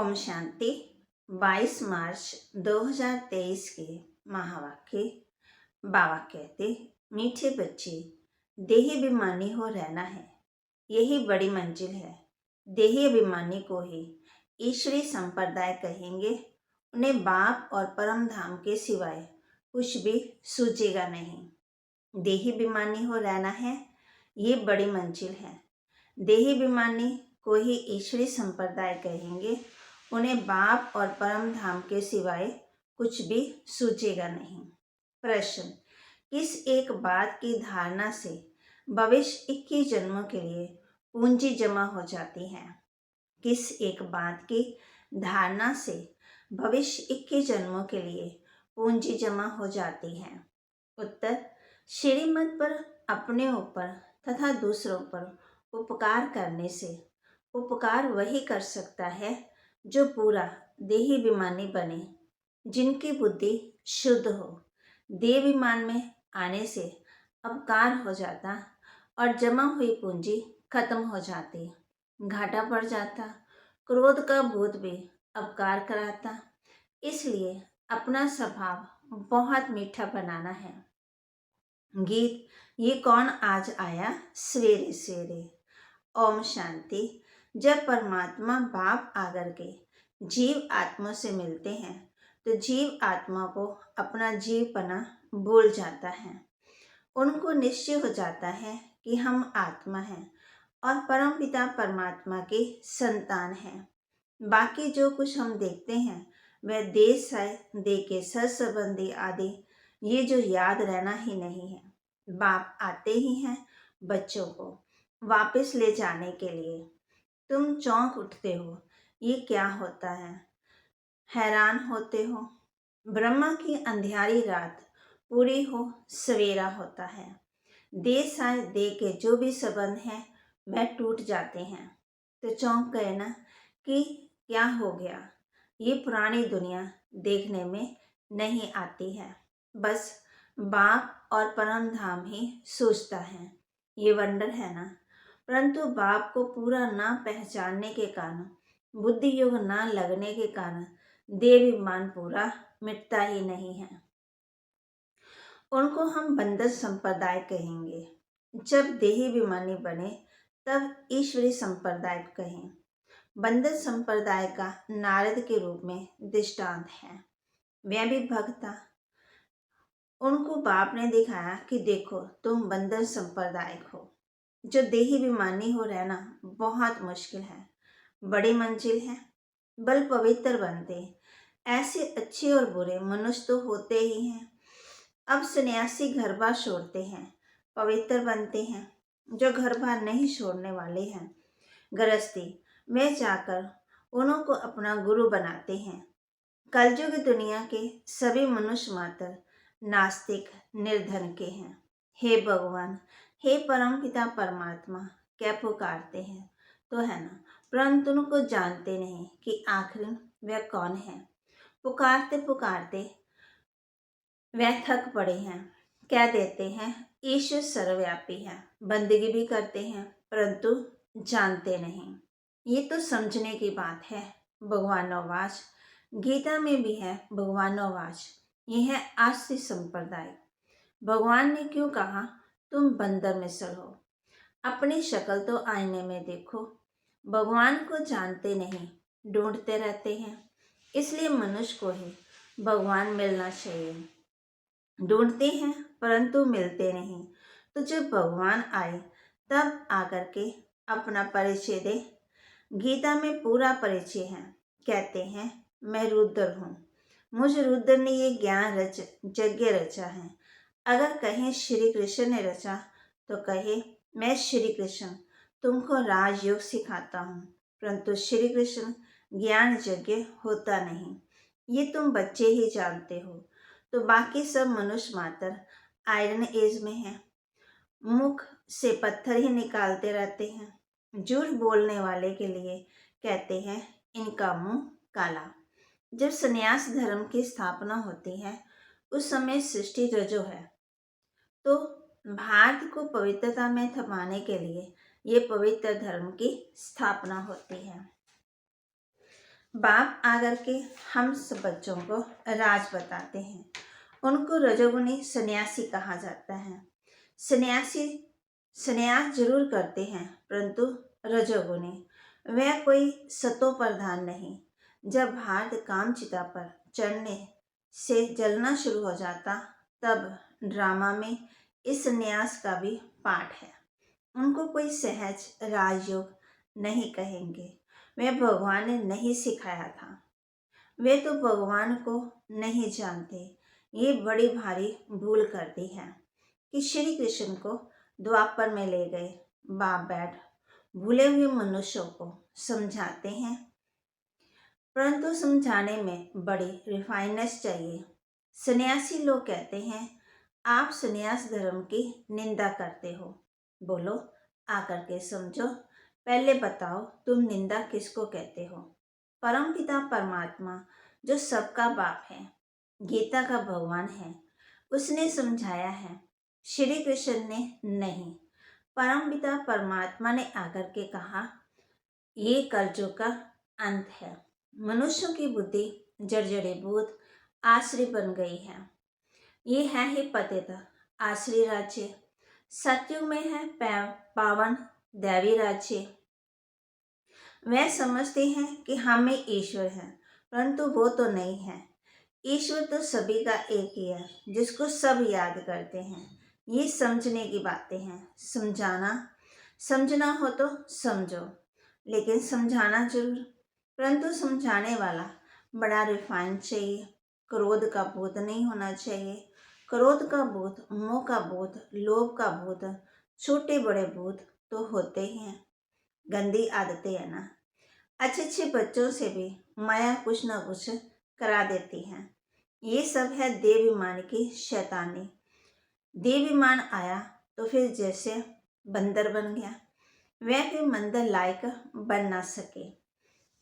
ओम शांति। 22 मार्च 2023 के महावाक्य। बाबा कहते, मीठे बच्चे, देही अभिमानी हो रहना है, यही बड़ी मंजिल है। देही अभिमानी को ही ईश्वरी संप्रदाय कहेंगे। उन्हें बाप और परम धाम के सिवाय कुछ भी सूझेगा नहीं। देही अभिमानी हो रहना है, ये बड़ी मंजिल है। देही अभिमानी को ही ईश्वरी संप्रदाय कहेंगे। उन्हें बाप और परम धाम के सिवाय कुछ भी सूझेगा नहीं। प्रश्न, किस एक बात की धारणा से भविष्य 21 जन्मों के लिए पूंजी जमा हो जाती है? किस एक बात की धारणा से भविष्य 21 जन्मों के लिए पूंजी जमा हो जाती है? उत्तर, श्रीमत पर अपने ऊपर तथा दूसरों पर उपकार करने से। उपकार वही कर सकता है जो पूरा देही अभिमानी बने, जिनकी बुद्धि शुद्ध हो। देह अभिमान में आने से अपकार हो जाता और जमा हुई पूंजी खत्म हो जाती, घाटा पड़ जाता। क्रोध का भूत भी अपकार कराता। इसलिए अपना स्वभाव बहुत मीठा बनाना है। गीत, ये कौन आज आया सवेरे सवेरे। ओम शांति। जब परमात्मा बाप आकर के जीव आत्मा से मिलते हैं तो जीव आत्मा को अपना जीवपना भूल जाता है। उनको निश्चय हो जाता है कि हम आत्मा हैं और परमपिता परमात्मा की संतान हैं। बाकी जो कुछ हम देखते हैं वह देश है, दे के संबंधी आदि, ये जो याद रहना ही नहीं है। बाप आते ही हैं बच्चों को वापस ले जाने के लिए। तुम चौंक उठते हो, ये क्या होता है, हैरान होते हो। ब्रह्मा की अंधियारी रात पूरी हो, सवेरा होता है। देश आए दे के जो भी संबंध हैं वह टूट जाते हैं। तो चौंक गए ना कि क्या हो गया। ये पुरानी दुनिया देखने में नहीं आती है, बस बाप और परम धाम ही सोचता है। ये वंडर है ना। परंतु बाप को पूरा ना पहचानने के कारण, बुद्धि योग ना लगने के कारण देवाभिमान पूरा मिटता ही नहीं है। उनको हम बंदर संप्रदाय कहेंगे। जब देही अभिमानी बने तब ईश्वरी संप्रदाय कहें। बंदर संप्रदाय का नारद के रूप में दृष्टांत है। वह भी भक्त था। उनको बाप ने दिखाया कि देखो तुम बंदर संप्रदाय हो। जो देही अभिमानी हो रहना बहुत मुश्किल है, बड़ी मंजिल है। बल पवित्र बनते, ऐसे अच्छे और बुरे मनुष्य तो होते ही हैं। अब सन्यासी घर बार छोड़ते हैं, पवित्र बनते हैं। जो घर बार नहीं छोड़ने वाले हैं, गृहस्थी में जाकर उनको अपना गुरु बनाते हैं। कलयुग दुनिया के सभी मनुष्य मात्र नास्तिक निर्धन के हैं। हे भगवान, हे परम पिता परमात्मा, क्या पुकारते हैं तो है ना, परंतु उनको जानते नहीं कि आखिर वह कौन है। पुकारते पुकारते वह थक पड़े हैं। कह देते हैं ईश्वर सर्वव्यापी है, बंदगी भी करते हैं परंतु जानते नहीं। ये तो समझने की बात है। भगवानोवाच, गीता में भी है भगवानोवाच, ये है आस्तिक संप्रदाय। भगवान ने क्यों कहा तुम बंदर मिसल हो। अपनी शक्ल तो आईने में देखो। भगवान को जानते नहीं, ढूंढते रहते हैं। इसलिए मनुष्य को ही भगवान मिलना चाहिए। ढूंढते हैं परंतु मिलते नहीं। तो जब भगवान आए तब आकर के अपना परिचय दे। गीता में पूरा परिचय है। कहते हैं मैं रुद्र हूँ। मुझ रुद्र ने ये ज्ञान यज्ञ रचा है। अगर कहें श्री कृष्ण ने रचा तो कहे मैं श्री कृष्ण तुमको राजयोग सिखाता हूँ। परंतु श्री कृष्ण ज्ञान यज्ञ होता नहीं, ये तुम बच्चे ही जानते हो। तो बाकी सब मनुष्य मात्र आयरन एज में है, मुख से पत्थर ही निकालते रहते हैं। झूठ बोलने वाले के लिए कहते हैं इनका मुंह काला। जब संन्यास धर्म की स्थापना होती है उस समय सृष्टि रजो है, तो भारत को पवित्रता में थमाने के लिए ये पवित्र धर्म की स्थापना होती है। बाप आकर के हम सब बच्चों को राज बताते हैं। उनको रजोगुणी सन्यासी कहा जाता है। सन्यासी सन्यास जरूर करते हैं परंतु रजोगुणी, वह कोई सतो प्रधान नहीं। जब हाथ कामचिता पर चढ़ने से जलना शुरू हो जाता तब ड्रामा में इस सन्यास का भी पाठ है। उनको कोई सहज राजयोग नहीं कहेंगे, वह भगवान ने नहीं सिखाया था। वे तो भगवान को नहीं जानते। ये बड़ी भारी भूल कर दी है कि श्री कृष्ण को द्वापर में ले गए। बाप बैठ भूले हुए मनुष्यों को समझाते हैं, परंतु समझाने में बड़ी रिफाइनेस चाहिए। सन्यासी लोग कहते हैं आप सन्यास धर्म की निंदा करते हो। बोलो आकर के समझो, पहले बताओ तुम निंदा किसको कहते हो? परमपिता परमात्मा जो सबका बाप है, गीता का भगवान है, उसने समझाया है। श्री कृष्ण ने नहीं। परमपिता परमात्मा ने आकर के कहा ये कलयुग का अंत है। मनुष्यों की बुद्धि जर्जरीभूत आश्री बन गई है। ये है ही पतित आश्री राज्य। सतयुग में है पावन दैवी राज्य। वह समझते हैं कि हम में ईश्वर है, परंतु वो तो नहीं है। ईश्वर तो सभी का एक ही है, जिसको सब याद करते हैं। ये समझने की बातें हैं। समझना हो तो समझो, लेकिन समझाना जरूर, परंतु समझाने वाला बड़ा रिफाइंड चाहिए। क्रोध का भूत नहीं होना चाहिए। क्रोध का भूत, मोह का भूत, लोभ का भूत, छोटे बड़े भूत तो होते ही हैं। गंदी आदतें है ना। अच्छे अच्छे बच्चों से भी माया कुछ ना कुछ करा देती है। ये सब है देवीमान की शैतानी। देवीमान आया तो फिर जैसे बंदर बन गया, वह फिर मंदिर लायक बन ना सके।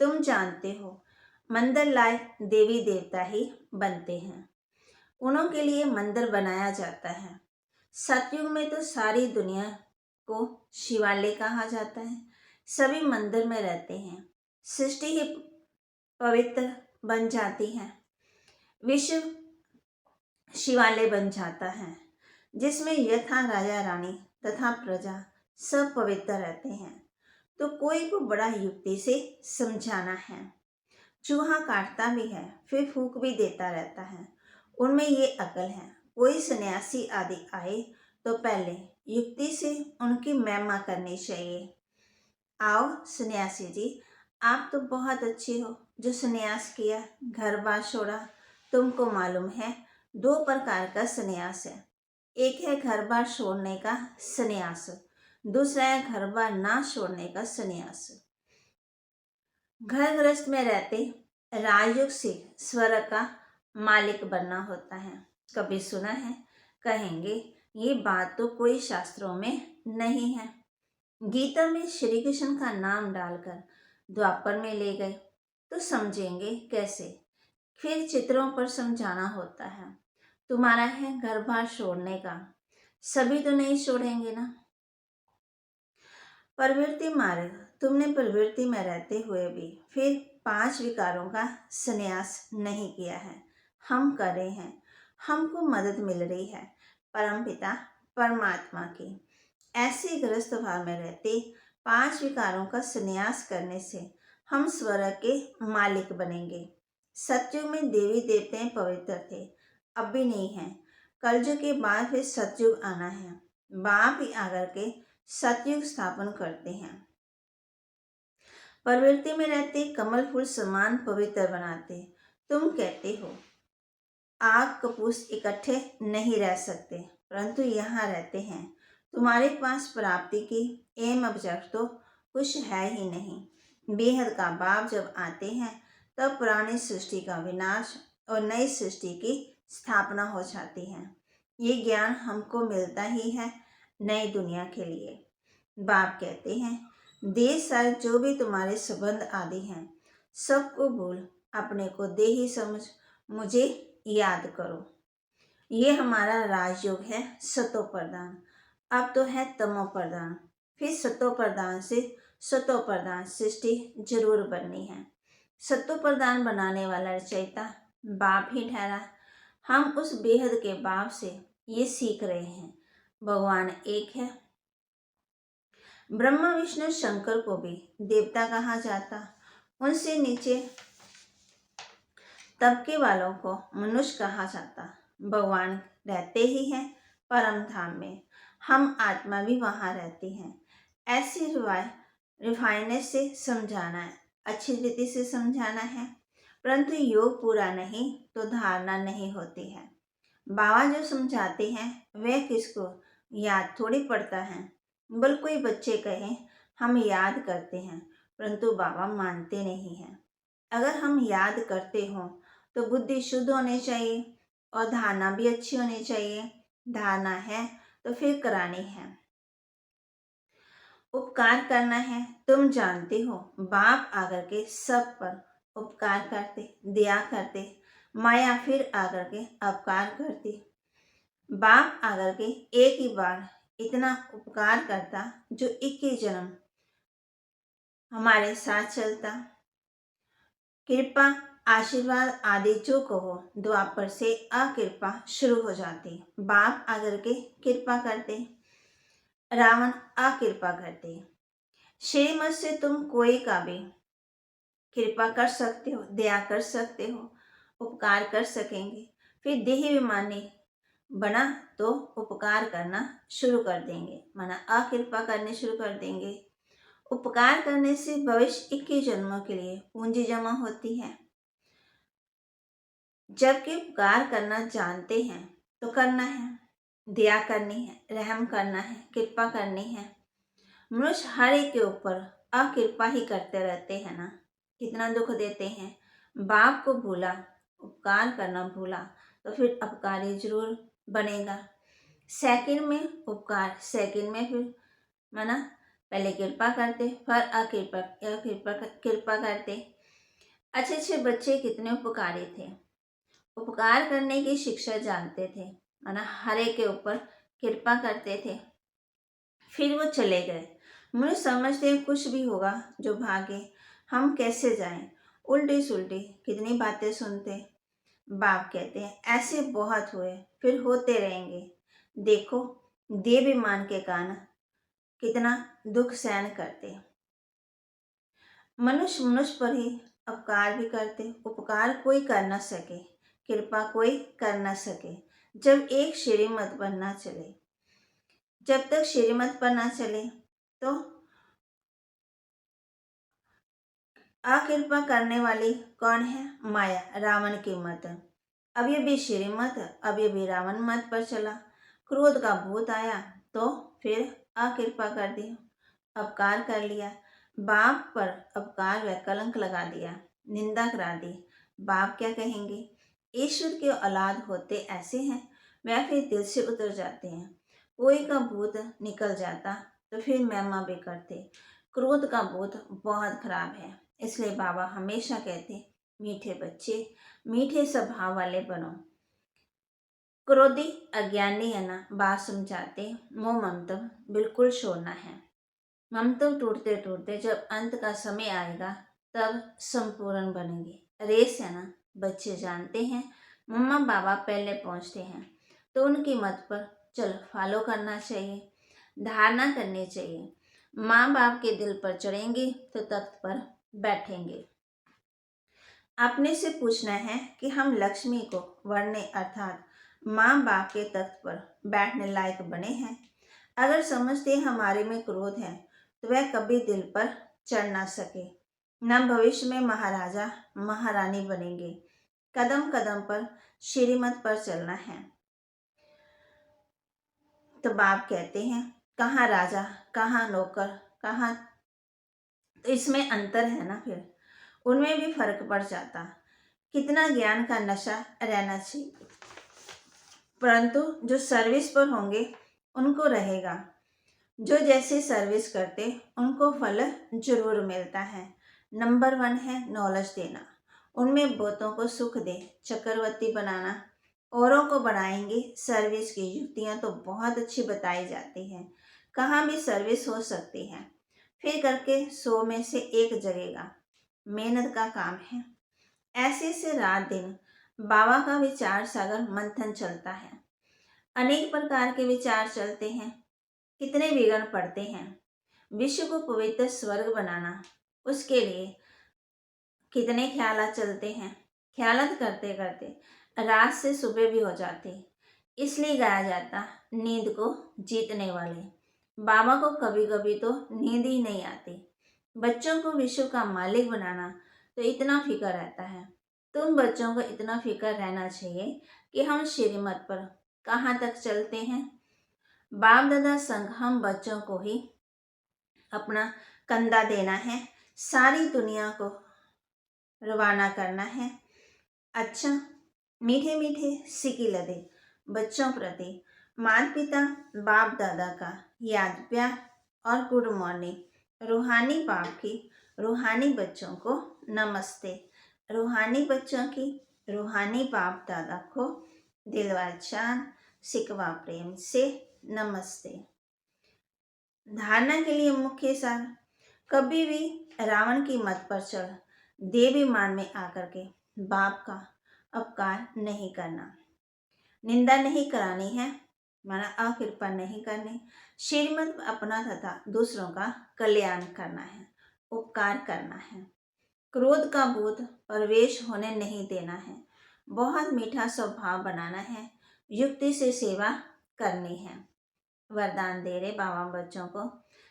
तुम जानते हो मंदिर लायक देवी देवता ही बनते हैं। उन्हों के लिए मंदिर बनाया जाता है। सतयुग में तो सारी दुनिया को शिवालय कहा जाता है। सभी मंदिर में रहते हैं। सृष्टि ही पवित्र बन जाती है। विश्व शिवालय बन जाता है, जिसमें यथा राजा रानी तथा प्रजा सब पवित्र रहते हैं। तो कोई को बड़ा युक्ति से समझाना है। चूहा काटता भी है, फिर फूंक भी देता रहता है। उनमें ये अकल है। कोई सन्यासी आदि आए तो पहले युक्ति से उनकी महिमा करनी चाहिए। आओ सन्यासी जी, आप तो बहुत अच्छे हो जो सन्यास किया, घर बार छोड़ा। तुमको मालूम है 2 प्रकार का सन्यास है। एक है घर बार छोड़ने का सन्यास, दूसरा है घर बार ना छोड़ने का सन्यास। घर गृहस्थ में रहते राजयोग से स्वर्ग का मालिक बनना होता है। कभी सुना है? कहेंगे ये बात तो कोई शास्त्रों में नहीं है। गीता में श्री कृष्ण का नाम डालकर द्वापर में ले गए तो समझेंगे कैसे? फिर चित्रों पर समझाना होता है। तुम्हारा है घर बार छोड़ने का, सभी तो नहीं छोड़ेंगे ना। प्रवृत्ति मार्ग, तुमने प्रवृत्ति में रहते हुए भी फिर 5 विकारों का संन्यास नहीं किया है। हम कर रहे हैं, हमको मदद मिल रही है परमपिता परमात्मा की। ऐसे गृहस्थ भाव में रहते 5 विकारों का संन्यास करने से हम स्वर्ग के मालिक बनेंगे। सतयुग में देवी देवताएं पवित्र थे, अब भी नहीं है। कलयुग के बाद फिर सतयुग आना है। बाप ही आकर के सतयुग स्थापन करते हैं। प्रवृत्ति में रहते कमल फूल समान पवित्र बनाते। तुम कहते हो आग कपूस इकट्ठे नहीं रह सकते, परंतु यहाँ रहते हैं। तुम्हारे पास प्राप्ति की एम ऑब्जेक्ट तो कुछ है ही नहीं। बेहद का बाप जब आते हैं तब पुरानी सृष्टि का विनाश और नई सृष्टि की स्थापना हो जाती है। ये ज्ञान हमको मिलता ही है नई दुनिया के लिए। बाप कहते हैं देश साल जो भी तुम्हारे संबंध आदि हैं सबको भूल अपने को देही समझ मुझे याद करो। ये हमारा राजयोग है सतो प्रधान। अब तो है तमो प्रधान, फिर सतो प्रधान से सतो प्रधान सृष्टि जरूर बननी है। सत्व प्रदान बनाने वाला रचयिता बाप ही ठहरा। हम उस बेहद के बाप से ये सीख रहे हैं, भगवान एक है। ब्रह्मा विष्णु शंकर को भी देवता कहा जाता, उनसे नीचे तबके वालों को मनुष्य कहा जाता। भगवान रहते ही हैं परम धाम में, हम आत्मा भी वहाँ रहती हैं। ऐसी रिफाइनेस से समझाना है, अच्छी रीति से समझाना है, परंतु योग पूरा नहीं तो धारणा नहीं होती है। बाबा जो समझाते हैं वह किसको याद थोड़ी पड़ता है। बल कोई बच्चे कहें हम याद करते हैं, परंतु बाबा मानते नहीं हैं। अगर हम याद करते हों तो बुद्धि शुद्ध होनी चाहिए और धारणा भी अच्छी होनी चाहिए। धारणा है तो फिर करानी है, उपकार करना है। तुम जानते हो बाप आकर के सब पर उपकार करते, दया करते, माया फिर आकर के अपकार करती। बाप आकर के एक ही बार इतना उपकार करता जो 21 जन्म हमारे साथ चलता। कृपा आशीर्वाद आदि जो कहो द्वापर से अकृपा शुरू हो जाती। बाप आकर के कृपा करते, रावण अकृपा करते। श्रीमत से तुम कोई का भी कृपा कर सकते हो, दया कर सकते हो, उपकार कर सकेंगे। फिर देह विमानी बना तो उपकार करना शुरू कर देंगे, माना अकृपा करने शुरू कर देंगे। उपकार करने से भविष्य 21 जन्मों के लिए पूंजी जमा होती है। जबकि उपकार करना जानते हैं तो करना है, दया करनी है, रहम करना है, कृपा करनी है। मनुष्य हर एक के ऊपर अकृपा ही करते रहते हैं ना, कितना दुख देते हैं। बाप को भूला, उपकार करना भूला तो फिर अपकारी जरूर बनेगा। सेकंड में उपकार, सेकंड में फिर माना पहले कृपा करते फिर कृपा करते। अच्छे अच्छे बच्चे कितने उपकारी थे, उपकार करने की शिक्षा जानते थे, माना हर एक के ऊपर कृपा करते थे। फिर वो चले गए। मुझे समझते हैं कुछ भी होगा जो भागे, हम कैसे जाएं, उल्टी सुल्टी कितनी बातें सुनते। बाप कहते हैं ऐसे बहुत हुए, फिर होते रहेंगे। देखो देवाभिमान के कारण कितना दुख सहन करते। मनुष्य मनुष्य पर ही अपकार भी करते, उपकार कोई कर न सके, कृपा कोई कर न सके। जब एक श्रीमत पर ना चले, जब तक श्रीमत पर ना चले तो अकृपा करने वाली कौन है? माया, रावण की मत। अब ये भी श्रीमत, अब ये भी रावण मत पर चला। क्रोध का भूत आया तो फिर अकृपा कर दी, अपकार कर लिया। बाप पर अपकार व कलंक लगा दिया, निंदा करा दी। बाप क्या कहेंगे? ईश्वर के औलाद होते ऐसे हैं, वह फिर दिल से उतर जाते हैं। कोई का भूत निकल जाता तो फिर महिमा भी करते। क्रोध का भूत बहुत खराब है, इसलिए बाबा हमेशा कहते मीठे बच्चे मीठे स्वभाव वाले बनो। क्रोधी अज्ञानी है ना, बात समझाते, मोह ममतव बिल्कुल छोड़ना है। ममतव टूटते टूटते जब अंत का समय आएगा तब संपूर्ण बनेंगे। रेस है ना, बच्चे जानते हैं मम्मा बाबा पहले पहुंचते हैं तो उनकी मत पर चल फॉलो करना चाहिए, धारणा करनी चाहिए। माँ बाप के दिल पर चढ़ेंगे तो तख्त पर बैठेंगे। अपने से पूछना है कि हम लक्ष्मी को वरने अर्थात माँ बाप के तख्त पर बैठने लायक बने हैं। अगर समझते हमारे में क्रोध है तो वह कभी दिल पर चढ़ ना सके, न भविष्य में महाराजा महारानी बनेंगे। कदम कदम पर श्रीमत पर चलना है। तो बाप कहते हैं कहाँ राजा कहाँ नौकर कहाँ, तो इसमें अंतर है ना, फिर उनमें भी फर्क पड़ जाता। कितना ज्ञान का नशा रहना चाहिए, परंतु जो सर्विस पर होंगे उनको रहेगा। जो जैसे सर्विस करते उनको फल जरूर मिलता है। नंबर 1 है नॉलेज देना, उनमें बहुतों को सुख दे, चक्रवर्ती बनाना, औरों को बढ़ाएंगे। सर्विस की युक्तियाँ तो बहुत अच्छी बताई जाती हैं, कहाँ भी सर्विस हो सकती है। फिर करके 100 में से 1 जगेगा। मेहनत का काम है। ऐसे से रात दिन बाबा का विचार सागर मंथन चलता है। अनेक प्रकार के विचार चलते हैं, कितने विघ्न पड़ते हैं। विश्व को पवित्र स्वर्ग बनाना, उसके लिए कितने ख्यालात चलते हैं। ख्यालात करते करते रात से सुबह भी हो जाती। इसलिए गाया जाता, नींद को जीतने वाले। बाबा को कभी कभी तो नींद ही नहीं आती। बच्चों को विश्व का मालिक बनाना तो इतना फिक्र रहता है। तुम बच्चों को इतना फिक्र रहना चाहिए कि हम श्रीमत पर कहाँ तक चलते हैं। बाप दादा संग हम बच्चों को ही अपना कंधा देना है, सारी दुनिया को रवाना करना है। अच्छा, मीठे मीठे सिकी लदे बच्चों प्रति माता पिता बाप दादा का याद प्यार और गुड मॉर्निंग। रूहानी बाप की रूहानी बच्चों को नमस्ते। रूहानी बच्चों की रूहानी बाप दादा को दिलवार चांद सिकवा प्रेम से नमस्ते। धारणा के लिए मुख्य सार, कभी भी रावण की मत पर चढ़ देवी मान में आकर के बाप का अपकार नहीं करना, निंदा नहीं करानी है, माना अकृपा नहीं करनी। श्रीमत अपना तथा दूसरों का कल्याण करना है, उपकार करना है। क्रोध का भूत प्रवेश होने नहीं देना है। बहुत मीठा स्वभाव बनाना है, युक्ति से सेवा करनी है। वरदान दे रहे बाबा बच्चों को,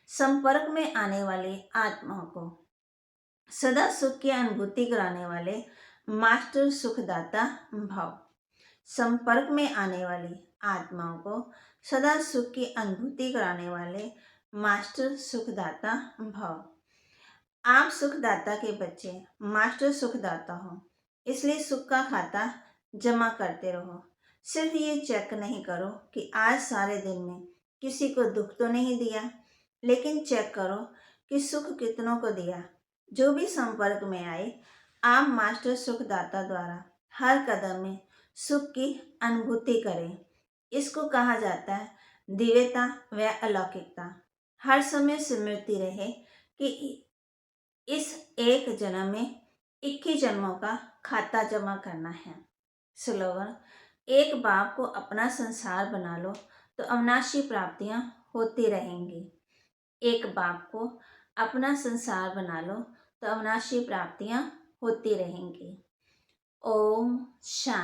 संपर्क में आने वाली आत्माओं को सदा सुख की अनुभूति कराने वाले मास्टर सुखदाता भाव। संपर्क में आने वाली आत्माओं को सदा सुख की अनुभूति कराने वाले मास्टर सुखदाता भाव। आप सुखदाता के बच्चे मास्टर सुखदाता हो, इसलिए सुख का खाता जमा करते रहो। सिर्फ ये चेक नहीं करो कि आज सारे दिन में किसी को दुख तो नहीं दिया, लेकिन चेक करो कि सुख कितनों को दिया। जो भी संपर्क में आए, आप मास्टर सुखदाता द्वारा हर कदम में सुख की अनुभूति करें। इसको कहा जाता है दिव्यता व अलौकिकता। हर समय स्मृति रहे कि इस एक जन्म में 21 जन्मों का खाता जमा करना है। स्लोगन, एक बाप को अपना संसार बना लो तो अविनाशी प्राप्तियां होती रहेंगी। एक बाप को अपना संसार बना लो तो अविनाशी प्राप्तियां होती रहेंगी। ओम शांति।